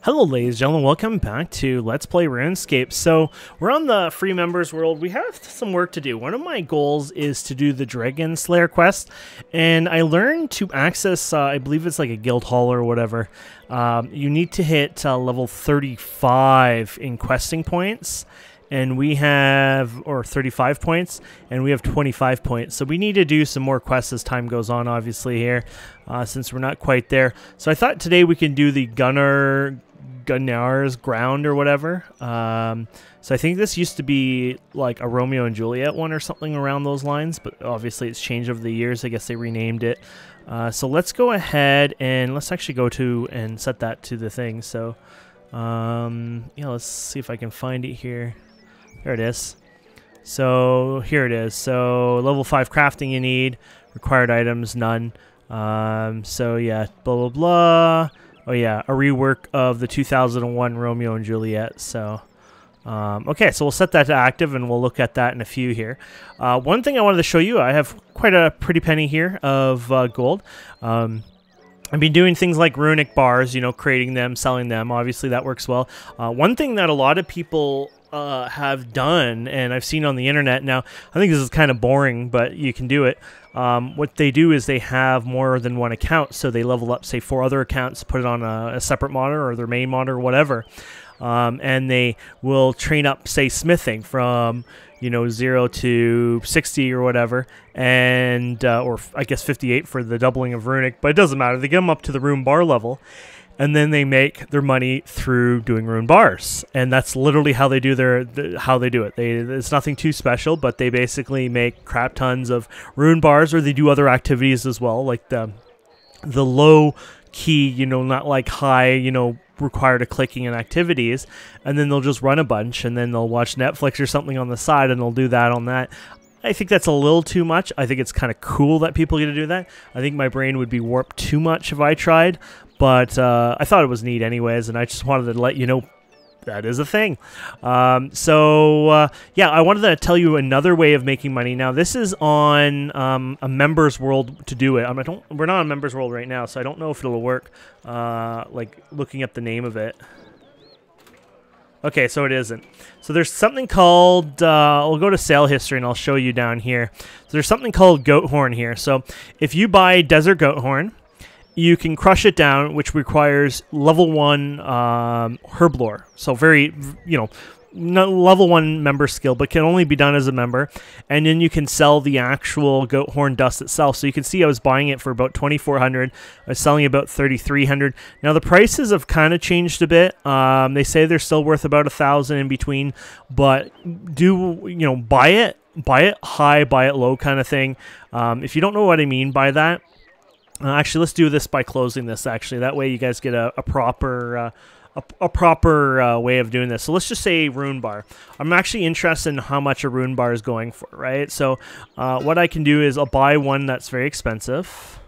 Hello ladies and gentlemen, welcome back to Let's Play RuneScape. So, we're on the free members world. We have some work to do. One of my goals is to do the Dragon Slayer quest, and I learned to access, I believe it's like a guild hall or whatever. You need to hit level 35 in questing points, and we have, or 35 points, and we have 25 points. So we need to do some more quests as time goes on, obviously, here, since we're not quite there. So I thought today we can do the Gunnar's ground or whatever. So I think this used to be like a Romeo and Juliet one or something around those lines, but obviously it's changed over the years. I guess they renamed it. So let's go ahead and let's actually go to and set that to the thing. So yeah, let's see if I can find it here. There it is. So here it is. So level 5 crafting you need. Required items, none. So yeah, blah, blah, blah. Oh yeah, a rework of the 2001 Romeo and Juliet. So, okay, so we'll set that to active, and we'll look at that in a few here. One thing I wanted to show you, I have quite a pretty penny here of gold. I've been doing things like runic bars, you know, creating them, selling them. Obviously, that works well. One thing that a lot of people have done, and I've seen on the internet now, I think this is kind of boring, but you can do it. What they do is they have more than one account, so they level up, say, 4 other accounts, put it on a separate monitor or their main monitor or whatever, and they will train up, say, smithing from, you know, 0 to 60 or whatever, and or I guess 58 for the doubling of runic, but it doesn't matter. They get them up to the rune bar level, and then they make their money through doing rune bars, and that's literally how they do how they do it. It's nothing too special, but they basically make crap tons of rune bars, or they do other activities as well, like the low key, you know, not like high, you know, required a clicking and activities, and then they'll just run a bunch, and then they'll watch Netflix or something on the side, and they'll do that on that. I think that's a little too much. I think it's kind of cool that people get to do that. I think my brain would be warped too much if I tried, but I thought it was neat anyways, and I just wanted to let you know that is a thing. Yeah, I wanted to tell you another way of making money. Now, this is on a members world to do it. We're not on members world right now, so I don't know if it'll work, like looking up the name of it. Okay, so it isn't. So there's something called, I'll go to sale history and I'll show you down here. So there's something called goat horn here. So if you buy desert goat horn, you can crush it down, which requires level 1 herb lore. So very, you know, not level 1 member skill, but can only be done as a member. And then you can sell the actual goat horn dust itself. So you can see I was buying it for about 2,400. I was selling about 3,300. Now the prices have kind of changed a bit. They say they're still worth about 1,000 in between, but do, you know, buy it high, buy it low kind of thing. If you don't know what I mean by that, actually, let's do this by closing this, actually. That way you guys get a proper way of doing this. So let's just say rune bar. I'm actually interested in how much a rune bar is going for, right? So what I can do is I'll buy one that's very expensive,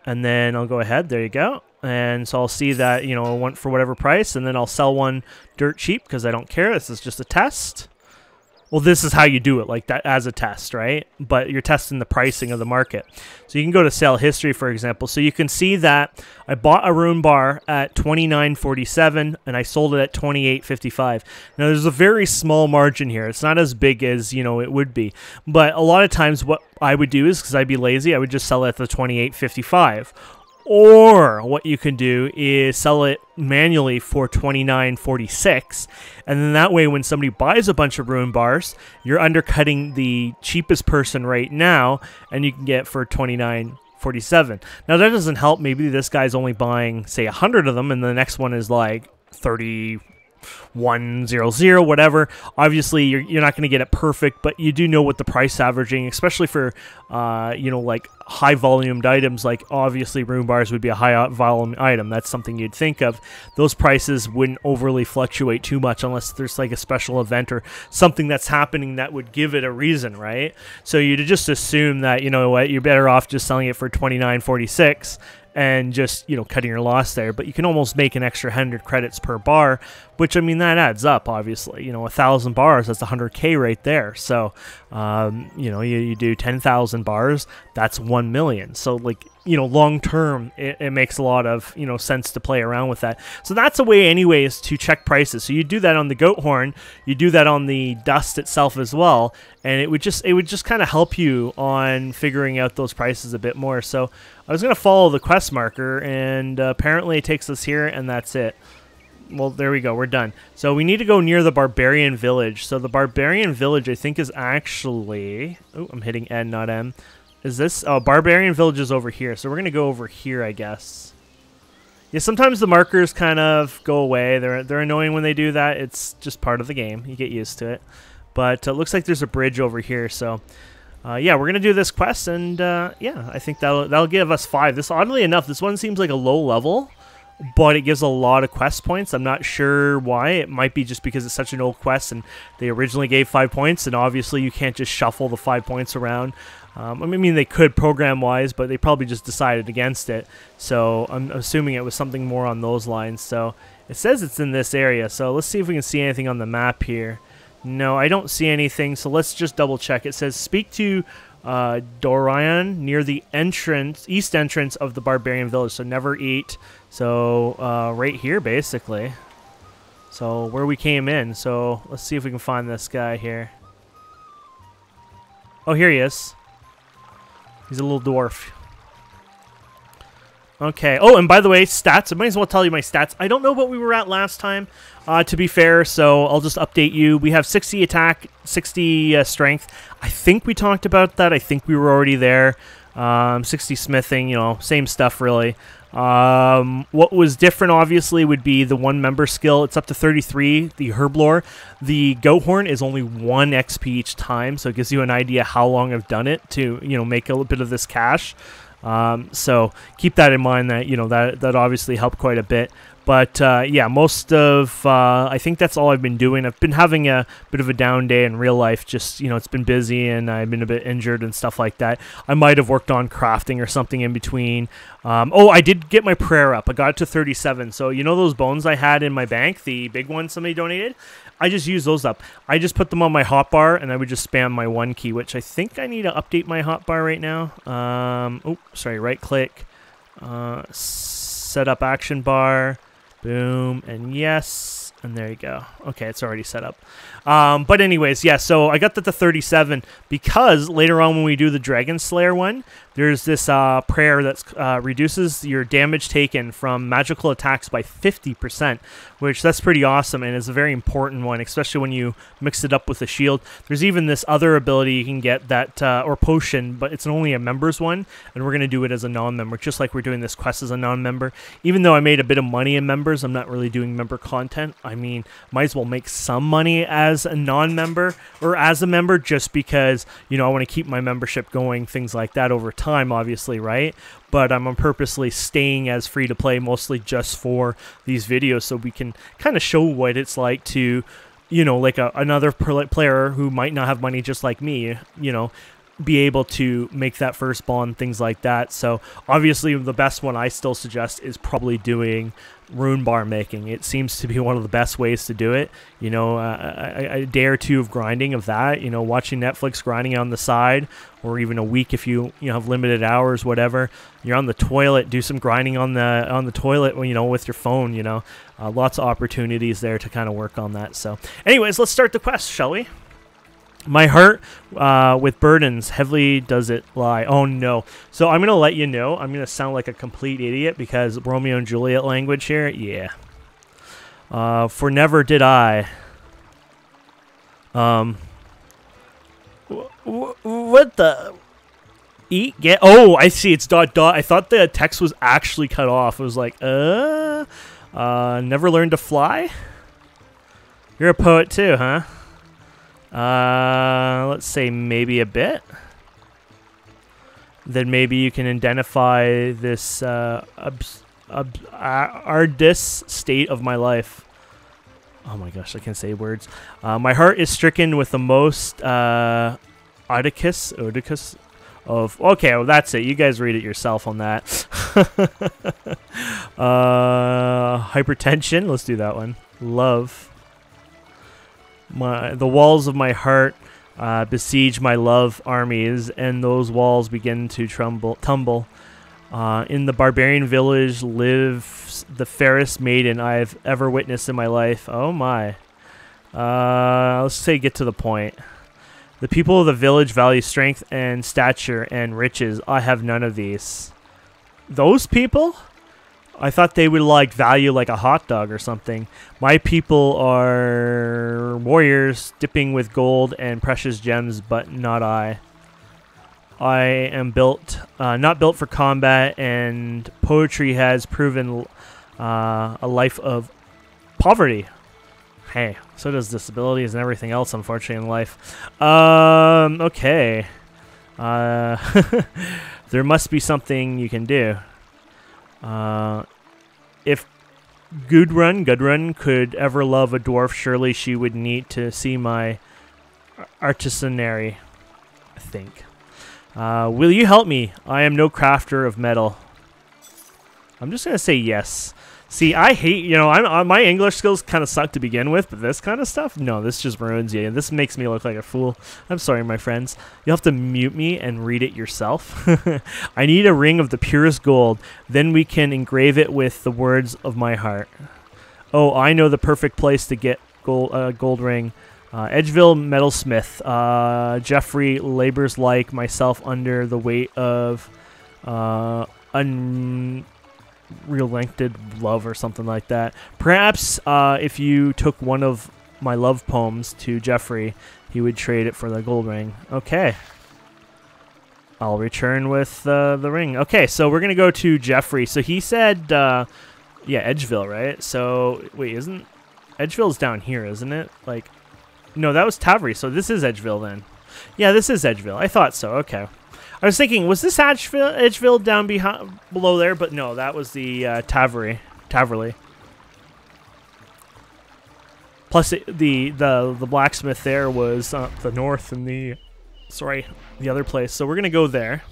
and then I'll go ahead. There you go. And so I'll see that, you know, I want for whatever price, and then I'll sell one dirt cheap because I don't care. This is just a test. Well, this is how you do it, like that, as a test, right? But you're testing the pricing of the market. So you can go to sale history, for example. So you can see that I bought a rune bar at $29.47 and I sold it at $28.55. Now, there's a very small margin here. It's not as big as, you know, it would be. But a lot of times what I would do is, because I'd be lazy, I would just sell it at the $28.55. Or what you can do is sell it manually for $29.46, and then that way when somebody buys a bunch of rune bars, you're undercutting the cheapest person right now, and you can get it for $29.47. Now that doesn't help. Maybe this guy's only buying, say, 100 of them, and the next one is like 3100, whatever. Obviously, you're not going to get it perfect, but you do know what the price averaging, especially for, you know, like high volumed items, like obviously rune bars would be a high volume item. That's something you'd think of. Those prices wouldn't overly fluctuate too much unless there's like a special event or something that's happening that would give it a reason, right? So you'd just assume that, you know what, you're better off just selling it for $29.46 and just, you know, cutting your loss there. But you can almost make an extra 100 credits per bar, which, I mean, that adds up, obviously. You know, 1,000 bars, that's 100K right there. So, you know, you do 10,000 bars, that's 1 million. So, like, you know, long term, it makes a lot of, you know, sense to play around with that. So that's a way anyways to check prices. So you do that on the goat horn, you do that on the dust itself as well, and it would just kind of help you on figuring out those prices a bit more. So I was going to follow the quest marker, and apparently it takes us here, and that's it. Well, there we go. We're done. So we need to go near the barbarian village. So the barbarian village, I think, is actually... Oh, I'm hitting N, not M. Is this? Oh, barbarian village is over here. So we're going to go over here, I guess. Yeah, sometimes the markers kind of go away. They're annoying when they do that. It's just part of the game. You get used to it. But it looks like there's a bridge over here. So, yeah, we're going to do this quest. And, yeah, I think that'll give us 5. This, oddly enough, this one seems like a low level, but it gives a lot of quest points. I'm not sure why. It might be just because it's such an old quest and they originally gave 5 points, and obviously you can't just shuffle the 5 points around. I mean, they could program-wise, but they probably just decided against it. So I'm assuming it was something more on those lines. So it says it's in this area. So let's see if we can see anything on the map here. No, I don't see anything. So let's just double-check. It says, speak to Dorian near the east entrance of the barbarian village. So never eat. So right here, basically. So where we came in. So let's see if we can find this guy here. Oh, here he is. He's a little dwarf. Okay. Oh, and by the way, stats. I might as well tell you my stats. I don't know what we were at last time, to be fair, so I'll just update you. We have 60 attack, 60 strength. I think we talked about that. I think we were already there. 60 smithing, you know, same stuff, really. What was different, obviously, would be the one member skill. It's up to 33, the herblore. The goat horn is only 1 XP each time, so it gives you an idea how long I've done it to, you know, make a little bit of this cash. So keep that in mind, that, you know, that obviously helped quite a bit. But, yeah, most of, I think that's all I've been doing. I've been having a bit of a down day in real life. Just, you know, it's been busy and I've been a bit injured and stuff like that. I might have worked on crafting or something in between. Oh, I did get my prayer up. I got it to 37. So, you know those bones I had in my bank, the big ones somebody donated? I just used those up. I just put them on my hotbar and I would just spam my 1 key, which I think I need to update my hotbar right now. Oh, sorry, right click. Set up action bar. Boom, and yes, and there you go. Okay, it's already set up. But anyways, yeah, so I got that to 37 because later on when we do the Dragon Slayer one, there's this prayer that reduces your damage taken from magical attacks by 50%, which that's pretty awesome, and it's a very important one, especially when you mix it up with a shield. There's even this other ability you can get that, or potion, but it's only a member's one, and we're going to do it as a non-member, just like we're doing this quest as a non-member. Even though I made a bit of money in members, I'm not really doing member content. I mean, might as well make some money as a non-member or as a member, just because, you know, I want to keep my membership going, things like that over time, obviously, right? But I'm purposely staying as free to play, mostly just for these videos, so we can kind of show what it's like to, you know, like another player who might not have money just like me, you know, be able to make that first bond, things like that. So obviously the best one I still suggest is probably doing rune bar making. It seems to be one of the best ways to do it. You know, a day or two of grinding of that, you know, watching Netflix, grinding on the side, or even a week if you have limited hours, whatever. You're on the toilet, do some grinding on the toilet, you know, with your phone, you know. Lots of opportunities there to kind of work on that. So anyways, let's start the quest, shall we? My heart with burdens heavily does it lie. Oh, no. So I'm going to let you know. I'm going to sound like a complete idiot because Romeo and Juliet language here. Yeah. For never did I. What the? Eat? Get? Oh, I see. It's ... I thought the text was actually cut off. It was like, never learned to fly? You're a poet too, huh? Let's say maybe a bit. Then maybe you can identify this arduous state of my life. Oh my gosh, I can't say words. My heart is stricken with the most odicus of... Okay, well, that's it. You guys read it yourself on that. Hypertension. Let's do that one. Love. The walls of my heart besiege my love armies, and those walls begin to tumble. In the barbarian village lives the fairest maiden I've ever witnessed in my life. Oh my. Let's say get to the point. The people of the village value strength and stature and riches. I have none of these. Those people? I thought they would like value like a hot dog or something. My people are warriors dipping with gold and precious gems, but not I. I am built, not built for combat, and poetry has proven a life of poverty. Hey, so does disabilities and everything else, unfortunately, in life. Okay. There must be something you can do. If Gudrun could ever love a dwarf, surely she would need to see my artisanry, I think. Will you help me? I am no crafter of metal. I'm just going to say yes. See, I hate, you know, my English skills kind of suck to begin with, but this kind of stuff, no, this just ruins you. This makes me look like a fool. I'm sorry, my friends. You'll have to mute me and read it yourself. I need a ring of the purest gold. Then we can engrave it with the words of my heart. Oh, I know the perfect place to get gold ring. Edgeville metalsmith. Jeffrey labors like myself under the weight of unrelented love or something like that. Perhaps if you took one of my love poems to Jeffrey, he would trade it for the gold ring. Okay. I'll return with the ring. Okay, so we're going to go to Jeffrey. So he said, yeah, Edgeville, right? So, wait, isn't... Edgeville's down here, isn't it? Like, no, that was Tavry, so this is Edgeville then. Yeah, this is Edgeville. I thought so, okay. I was thinking, was this Edgeville down below there? But no, that was the Taverley. Plus, the blacksmith there was the north and the other place. So we're gonna go there.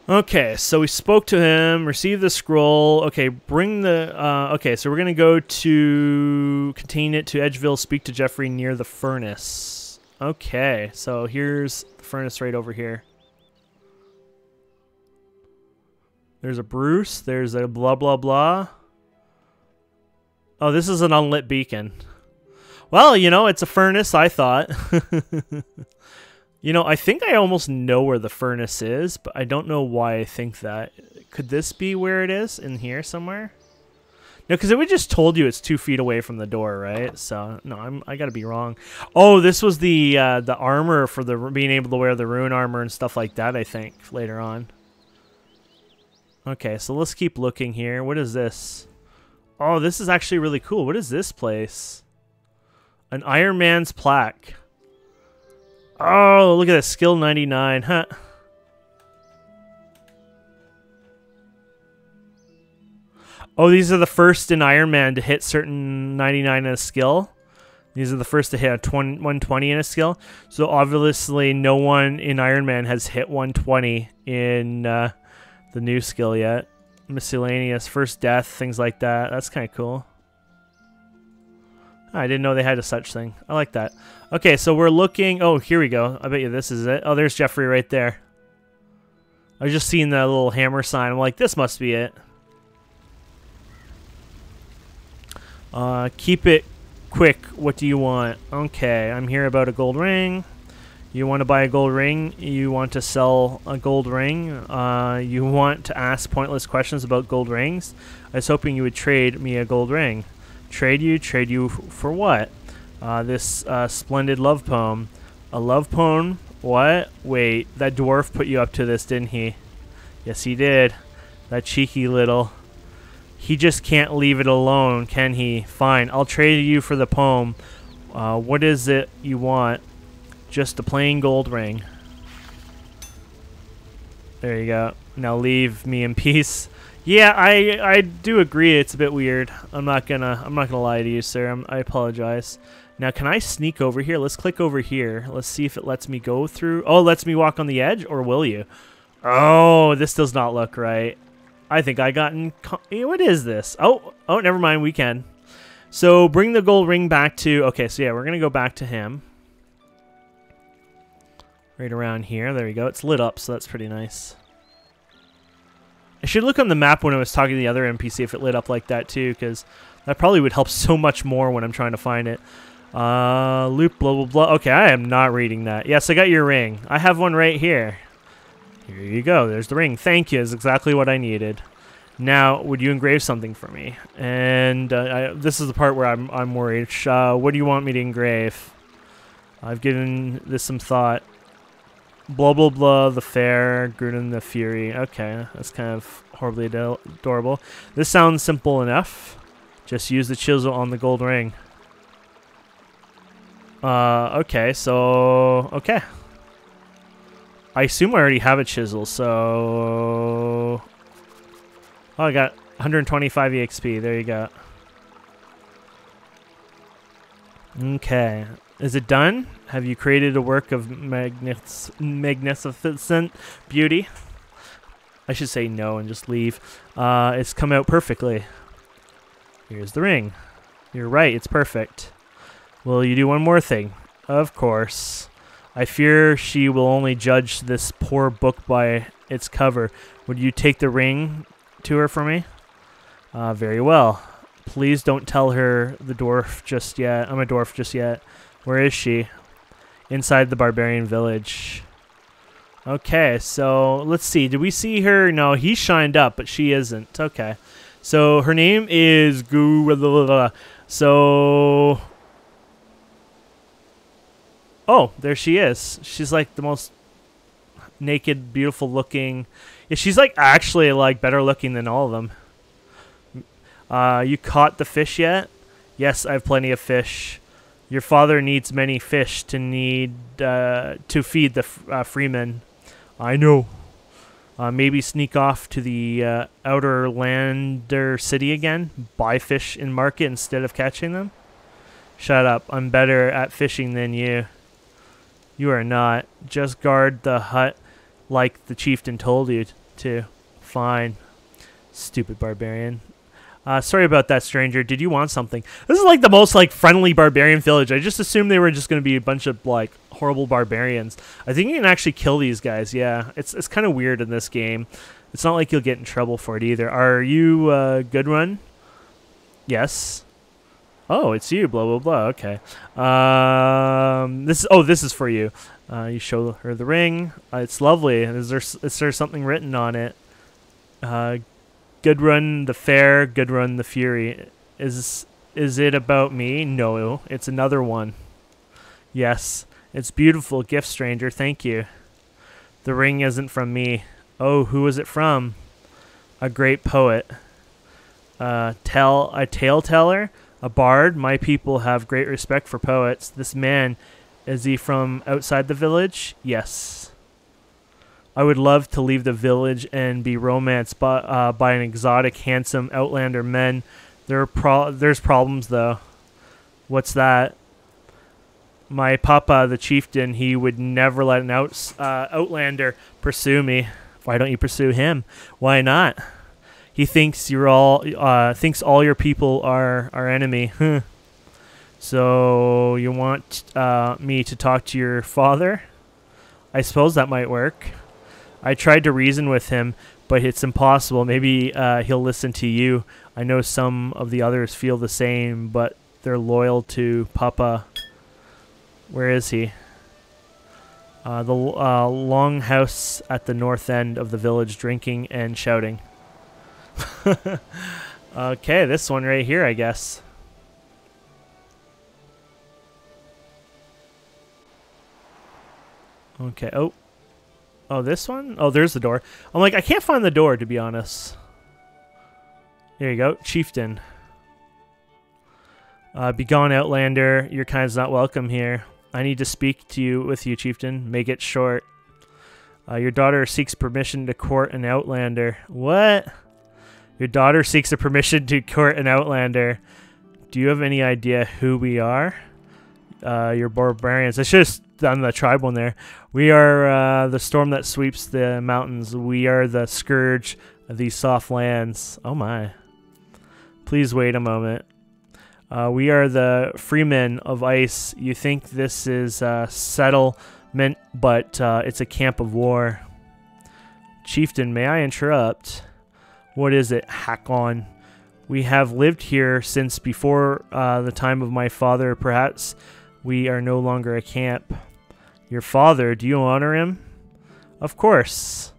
Okay, so we spoke to him, received the scroll. Okay, bring the... okay, so we're going to go to... Contain it to Edgeville, speak to Jeffrey near the furnace. Okay, so here's the furnace right over here. There's a Bruce, there's a blah, blah, blah. Oh, this is an unlit beacon. Well, you know, it's a furnace, I thought. You know, I think I almost know where the furnace is, but I don't know why I think that. Could this be where it is? In here somewhere? No, because it would just told you it's 2 feet away from the door, right? So, no, I gotta be wrong. Oh, this was the armor for the being able to wear the rune armor and stuff like that, I think, later on. Okay, so let's keep looking here. What is this? Oh, this is actually really cool. What is this place? An Iron Man's plaque. Oh, look at that. Skill 99, huh? Oh, these are the first in Iron Man to hit certain 99 in a skill. These are the first to hit a 120 in a skill. So obviously no one in Iron Man has hit 120 in the new skill yet. Miscellaneous, first death, things like that. That's kind of cool. I didn't know they had a such thing. I like that. Okay, so we're looking... Oh, here we go. I bet you this is it. Oh, there's Jeffrey right there. I was just seeing that little hammer sign. I'm like, this must be it. Keep it quick. What do you want? Okay, I'm here about a gold ring. You want to buy a gold ring? You want to sell a gold ring? You want to ask pointless questions about gold rings? I was hoping you would trade me a gold ring. Trade you? Trade you for what? This splendid love poem. A love poem? What? Wait, that dwarf put you up to this, didn't he? Yes, he did. That cheeky little... He just can't leave it alone, can he? Fine, I'll trade you for the poem. What is it you want? Just a plain gold ring. There you go. Now leave me in peace. Yeah, I do agree. It's a bit weird. I'm not gonna lie to you, sir. I apologize. Now, can I sneak over here? Let's click over here. Let's see if it lets me go through. Oh, it lets me walk on the edge, or will you? Oh, this does not look right. I think I got in... What is this? Oh, never mind. We can. So, bring the gold ring back to... Okay, so yeah, we're gonna go back to him. Right around here. There we go. It's lit up, so that's pretty nice. I should look on the map when I was talking to the other NPC if it lit up like that too, because that probably would help so much more when I'm trying to find it. Loop, blah, blah, blah. Okay, I am not reading that. Yes, I got your ring. I have one right here. Here you go. There's the ring. Thank you. Is exactly what I needed. Now, would you engrave something for me? And this is the part where I'm worried. What do you want me to engrave? I've given this some thought. Blah, blah, blah, the fair, Gruden the fury. Okay, that's kind of horribly adorable. This sounds simple enough. Just use the chisel on the gold ring. Okay, so... Okay. I assume I already have a chisel, so... Oh, I got 125 EXP. There you go. Okay. Is it done? Have you created a work of magnificent beauty? I should say no and just leave. It's come out perfectly. Here's the ring. You're right, it's perfect. Will you do one more thing? Of course. I fear she will only judge this poor book by its cover. Would you take the ring to her for me? Very well. Please don't tell her the dwarf just yet. I'm a dwarf just yet. Where is she? Inside the barbarian village. Okay, so let's see. Did we see her? No, he shined up, but she isn't. Okay. So her name is So... Oh, there she is. She's like the most naked, beautiful looking. Yeah, she's like actually like better looking than all of them. You caught the fish yet? Yes, I have plenty of fish. Your father needs many fish to feed the freemen. I know. Maybe sneak off to the outer lander city again. Buy fish in market instead of catching them. Shut up. I'm better at fishing than you. You are not. Just guard the hut like the chieftain told you to. Fine. Stupid barbarian. Sorry about that, stranger. Did you want something? This is like the most like friendly barbarian village. I just assumed they were just going to be a bunch of like horrible barbarians. I think you can actually kill these guys. Yeah, it's kind of weird in this game. It's not like you'll get in trouble for it either. Are you good run? Yes. Oh, it's you. Blah blah blah. Okay. This is for you. You show her the ring. It's lovely. Is there something written on it? Good run the fair, good run the fury. Is it about me? No, it's another one. Yes, it's beautiful gift, stranger. Thank you. The ring isn't from me. Oh, who is it from? A great poet. A tale teller? A bard? My people have great respect for poets. This man, is he from outside the village? Yes. I would love to leave the village and be romanced by an exotic, handsome outlander man. There's problems, though. What's that? My papa, the chieftain, he would never let an outlander pursue me. Why don't you pursue him? Why not? He thinks all your people are our enemy. So you want me to talk to your father? I suppose that might work. I tried to reason with him, but it's impossible. Maybe he'll listen to you. I know some of the others feel the same, but they're loyal to Papa. Where is he? The long house at the north end of the village, drinking and shouting. Okay, this one right here, I guess. Okay, Oh, this one? Oh, there's the door. I'm like, I can't find the door, to be honest. There you go. Chieftain. Begone, outlander. Your kind's not welcome here. I need to speak with you, chieftain. Make it short. Your daughter seeks permission to court an outlander. What? Your daughter seeks a permission to court an outlander. Do you have any idea who we are? You're barbarians. I should have done the tribe one there. We are the storm that sweeps the mountains. We are the scourge of these soft lands. Oh my. Please wait a moment. We are the freemen of ice. You think this is a settlement, but it's a camp of war. Chieftain, may I interrupt? What is it? Hakon. We have lived here since before the time of my father. Perhaps we are no longer a camp. Your father, do you honor him? Of course.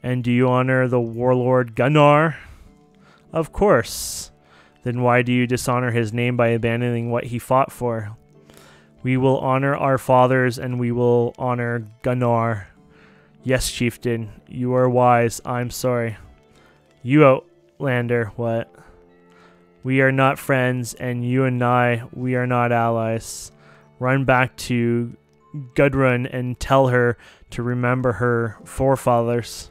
And do you honor the warlord Gunnar? Of course. Then why do you dishonor his name by abandoning what he fought for? We will honor our fathers and we will honor Gunnar. Yes, chieftain, you are wise. I'm sorry. You outlander, what? We are not friends, and you and I, we are not allies. Run back to Gudrun and tell her to remember her forefathers.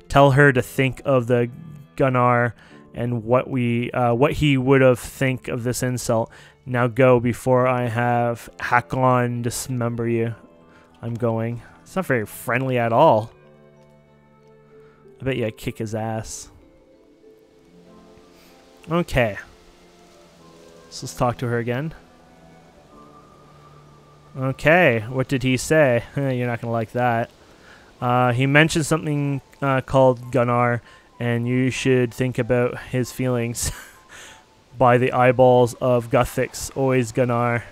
Tell her to think of the Gunnar and what he would have think of this insult. Now go before I have Hakon dismember you. I'm going. It's not very friendly at all. I bet you I'd kick his ass. Okay. So let's talk to her again. Okay, what did he say? You're not going to like that. He mentioned something called Gunnar, and you should think about his feelings. By the eyeballs of Guthix, always Gunnar.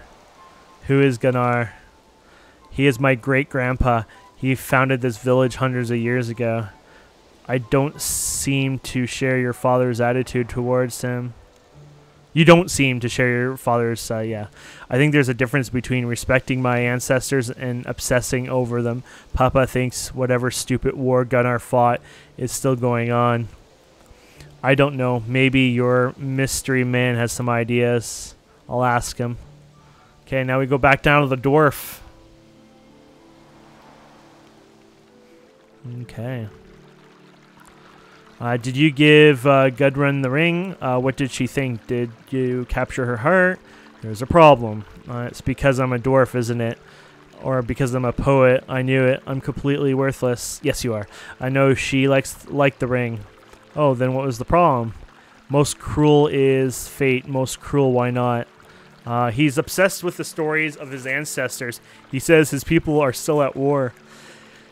Who is Gunnar? He is my great-grandpa. He founded this village hundreds of years ago. I don't seem to share your father's attitude towards him. You don't seem to share your father's, yeah. I think there's a difference between respecting my ancestors and obsessing over them. Papa thinks whatever stupid war Gunnar fought is still going on. I don't know. Maybe your mystery man has some ideas. I'll ask him. Okay, now we go back down to the dwarf. Okay. Did you give Gudrun the ring? What did she think? Did you capture her heart? There's a problem. It's because I'm a dwarf, isn't it? Or because I'm a poet. I knew it. I'm completely worthless. Yes, you are. I know she liked the ring. Oh, then what was the problem? Most cruel is fate. Most cruel, why not? He's obsessed with the stories of his ancestors. He says his people are still at war.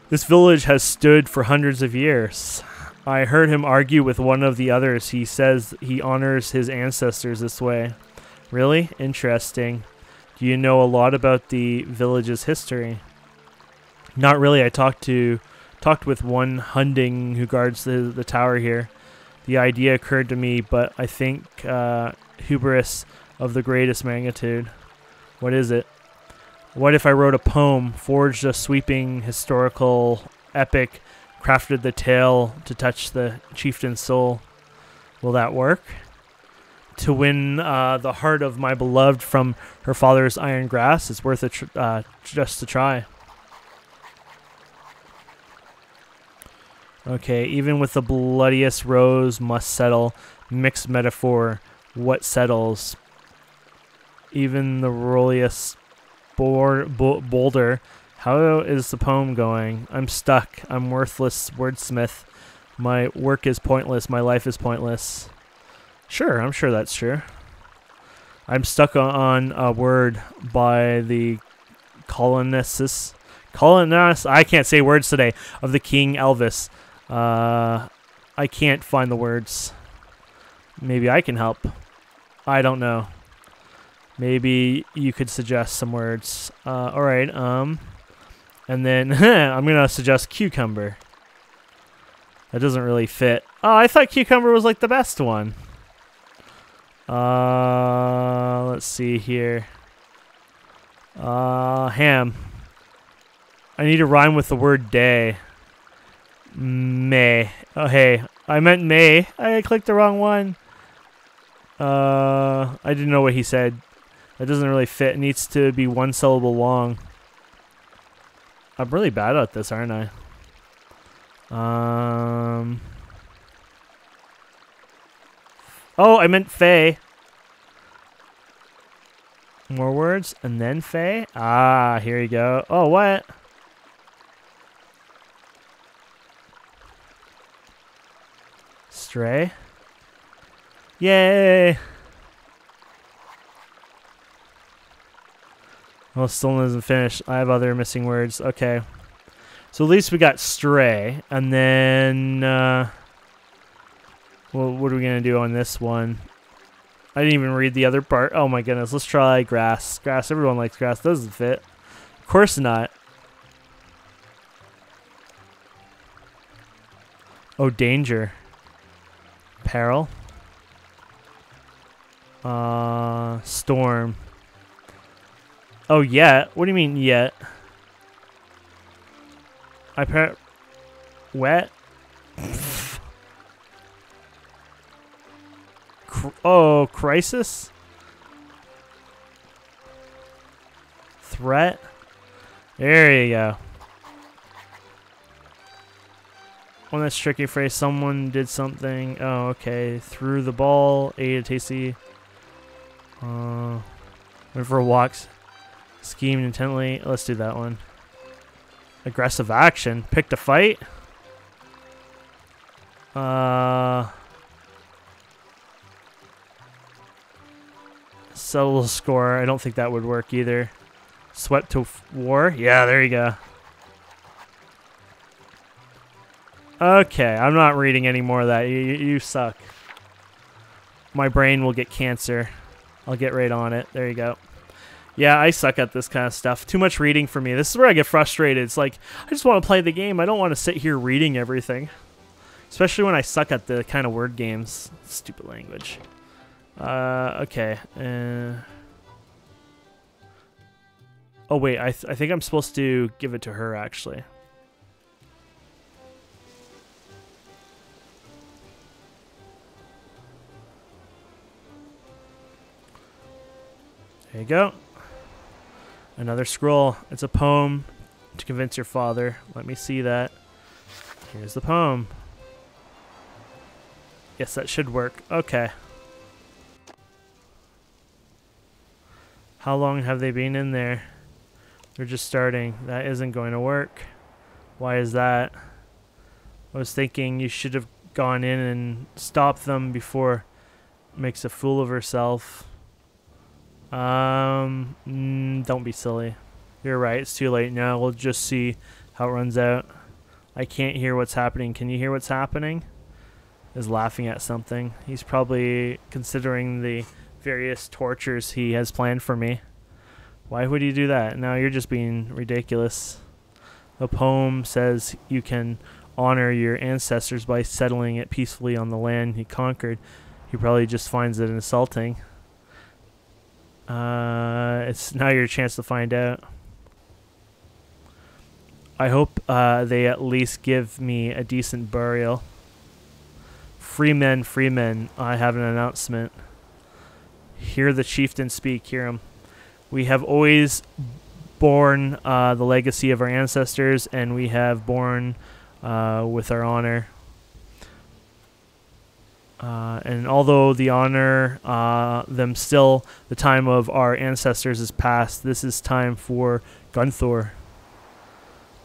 This village has stood for hundreds of years. I heard him argue with one of the others. He says he honors his ancestors this way. Really? Interesting. Do you know a lot about the village's history? Not really. I talked with one Hunding who guards the tower here. The idea occurred to me, but I think hubris of the greatest magnitude. What is it? What if I wrote a poem, forged a sweeping historical epic, crafted the tale to touch the chieftain's soul? Will that work? To win the heart of my beloved from her father's iron grasp, it's worth it just to try. Okay, even with the bloodiest rose must settle. Mixed metaphor, what settles? Even the rolliest boulder. How is the poem going? I'm stuck. I'm worthless wordsmith. My work is pointless. My life is pointless. Sure, I'm sure that's true. I'm stuck on a word by the colonists. I can't say words today. Of the King Elvis. I can't find the words. Maybe I can help. I don't know. Maybe you could suggest some words. Alright, and then I'm gonna suggest cucumber. That doesn't really fit. Oh, I thought cucumber was like the best one. Let's see here. Ham. I need to rhyme with the word day. May. Oh, hey. I meant May. I clicked the wrong one. I didn't know what he said. That doesn't really fit. It needs to be one syllable long. I'm really bad at this, aren't I? Oh, I meant Faye. More words, and then Faye. Ah, here you go. Oh, what? Stray. Yay! Well, still isn't finished. I have other missing words. Okay. So at least we got stray. And then... Well, what are we going to do on this one? I didn't even read the other part. Oh my goodness. Let's try grass. Grass. Everyone likes grass. Doesn't fit. Of course not. Oh, danger. Peril. Storm. Oh, yet. What do you mean yet? Wet? Oh, crisis? Threat? There you go. One that's tricky phrase. Someone did something. Oh, okay. Threw the ball. Ate a tasty. Went for walks. Schemed intently. Let's do that one. Aggressive action. Picked a fight. Settle score. I don't think that would work either. Swept to war. Yeah, there you go. Okay, I'm not reading any more of that. You suck. My brain will get cancer. I'll get right on it. There you go. Yeah, I suck at this kind of stuff. Too much reading for me. This is where I get frustrated. It's like, I just want to play the game. I don't want to sit here reading everything. Especially when I suck at the kind of word games. Stupid language. Okay. Oh, wait. I think I'm supposed to give it to her, actually. There you go. Another scroll. It's a poem to convince your father. Let me see that. Here's the poem. Yes, that should work. Okay. How long have they been in there? They're just starting. That isn't going to work. Why is that? I was thinking you should have gone in and stopped them before makes a fool of herself. Don't be silly. You're right. It's too late now. We'll just see how it runs out. I can't hear what's happening. Can you hear what's happening? Is laughing at something. He's probably considering the various tortures he has planned for me. Why would he do that? Now you're just being ridiculous. The poem says you can honor your ancestors by settling it peacefully on the land he conquered. He probably just finds it insulting. It's now your chance to find out. I hope they at least give me a decent burial. Free men, I have an announcement. Hear the chieftain speak, hear him. We have always borne the legacy of our ancestors, and we have borne with our honor. And although the honor them still, the time of our ancestors is past. This is time for Gunnar.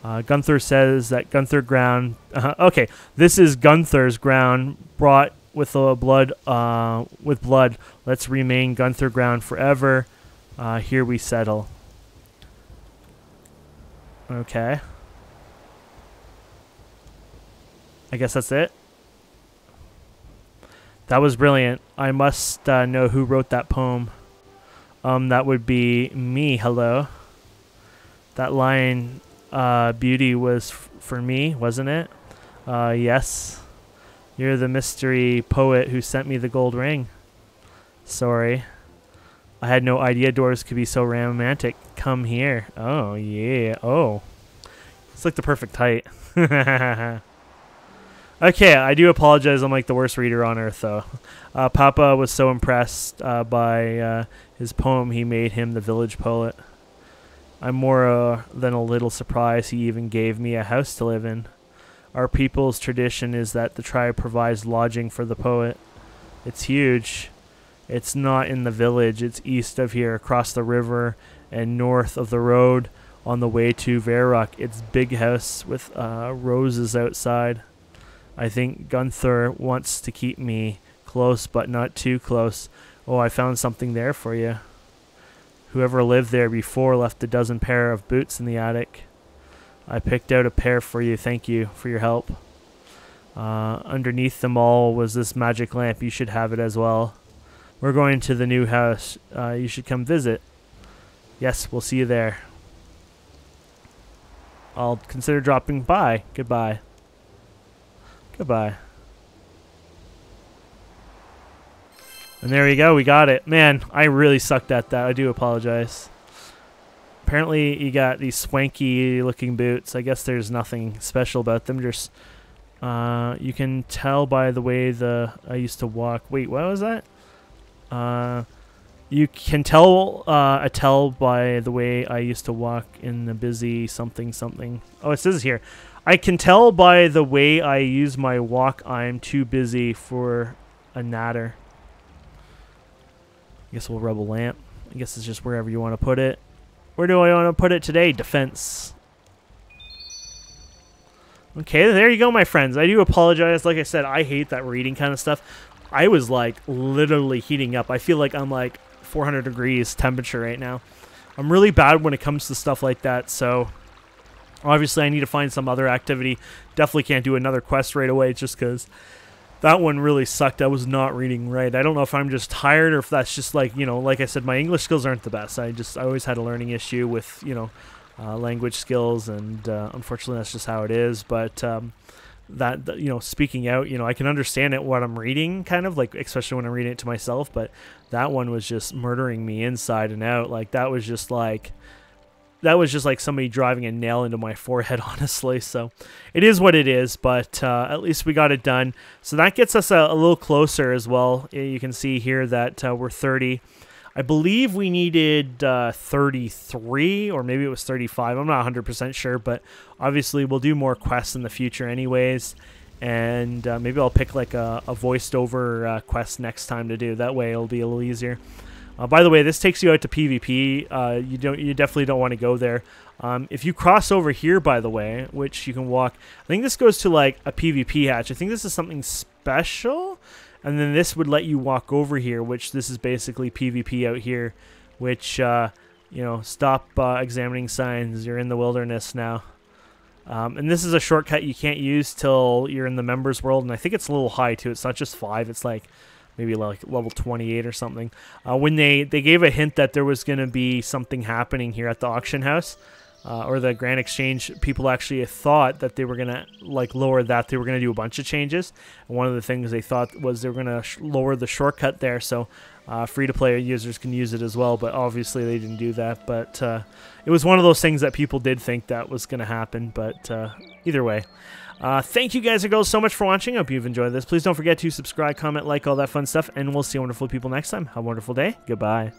Gunnar says that Gunnar ground. Okay, this is Gunnar's ground brought with blood. With blood, let's remain Gunnar ground forever. Here we settle. Okay. I guess that's it. That was brilliant. I must know who wrote that poem. That would be me. Hello. That line, beauty was for me, wasn't it? Yes. You're the mystery poet who sent me the gold ring. Sorry. I had no idea doors could be so romantic. Come here. Oh, yeah. Oh. It's like the perfect height. Okay, I do apologize. I'm like the worst reader on earth, though. Papa was so impressed by his poem, he made him the village poet. I'm more than a little surprised he even gave me a house to live in. Our people's tradition is that the tribe provides lodging for the poet. It's huge. It's not in the village. It's east of here, across the river, and north of the road on the way to Verrock. It's big house with roses outside. I think Gunnar wants to keep me close, but not too close. Oh, I found something there for you. Whoever lived there before left a dozen pair of boots in the attic. I picked out a pair for you. Thank you for your help. Underneath them all was this magic lamp. You should have it as well. We're going to the new house. You should come visit. Yes, we'll see you there. I'll consider dropping by. Goodbye. Goodbye. And there we go. We got it. Man, I really sucked at that. I do apologize. Apparently, you got these swanky looking boots. I guess there's nothing special about them. Just you can tell by the way I used to walk. Wait, what was that? You can tell by the way I used to walk in the busy something something. Oh, it says here. I can tell by the way I use my walk I'm too busy for a natter. I guess we'll rub a lamp. I guess it's just wherever you want to put it. Where do I want to put it today? Defense. Okay, there you go, my friends. I do apologize. Like I said, I hate that reading kind of stuff. I was like literally heating up. I feel like I'm like 400 degrees temperature right now. I'm really bad when it comes to stuff like that, so obviously I need to find some other activity. Definitely can't do another quest right away just because that one really sucked. I was not reading right. I don't know if I'm just tired or if that's just like, you know, like I said, my English skills aren't the best. I always had a learning issue with, you know, language skills, and unfortunately that's just how it is. But that, you know, speaking out, you know, I can understand it, what I'm reading, kind of like, especially when I'm reading it to myself, but that one was just murdering me inside and out. Like that was just like somebody driving a nail into my forehead, honestly. So it is what it is, but at least we got it done. So that gets us a little closer as well. You can see here that we're 30. I believe we needed 33, or maybe it was 35. I'm not 100% sure, but obviously we'll do more quests in the future anyways. And maybe I'll pick like a voiced over quest next time to do. That way it'll be a little easier. By the way, this takes you out to PvP. You definitely don't want to go there. If you cross over here, by the way, which you can walk, I think this goes to like a PvP hatch. I think this is something special, and then this would let you walk over here, which this is basically PvP out here. Which you know, stop examining signs. You're in the wilderness now, and this is a shortcut you can't use till you're in the members world, and I think it's a little high too. It's not just 5. It's like maybe like level 28 or something. When they gave a hint that there was going to be something happening here at the auction house, or the Grand Exchange, people actually thought that they were going to like lower that. They were going to do a bunch of changes. And one of the things they thought was they were going to lower the shortcut there, so free-to-play users can use it as well. But obviously they didn't do that. But it was one of those things that people did think that was going to happen. But either way. Thank you guys and girls so much for watching. I hope you've enjoyed this. Please don't forget to subscribe, comment, like, all that fun stuff, and we'll see wonderful people next time. Have a wonderful day. Goodbye.